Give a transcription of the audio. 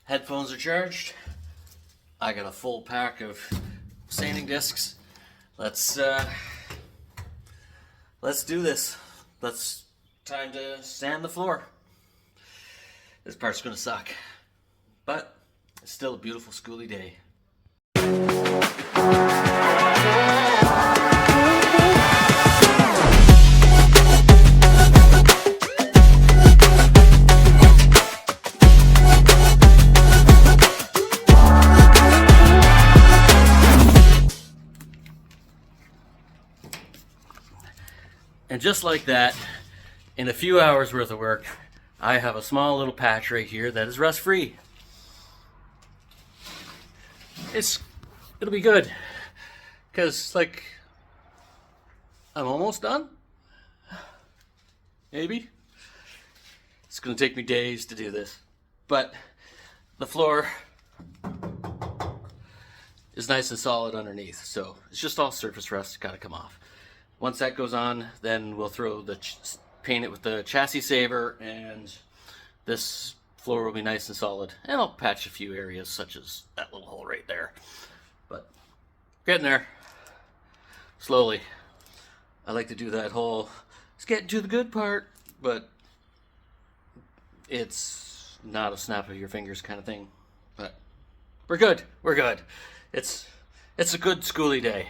Headphones are charged. I got a full pack of sanding discs. Let's do this. Time to sand the floor. This part's gonna suck, but it's still a beautiful skoolie day. And just like that, in a few hours worth of work, I have a small little patch right here that is rust free. It'll be good, because like I'm almost done. Maybe. It's gonna take me days to do this, but the floor is nice and solid underneath, so it's just all surface rust, gotta come off. Once that goes on, then we'll paint it with the chassis saver, and this floor will be nice and solid. And I'll patch a few areas, such as that little hole right there. But getting there, slowly. I like to do that whole, it's getting to the good part, but it's not a snap of your fingers kind of thing. But we're good. We're good. It's a good skoolie day.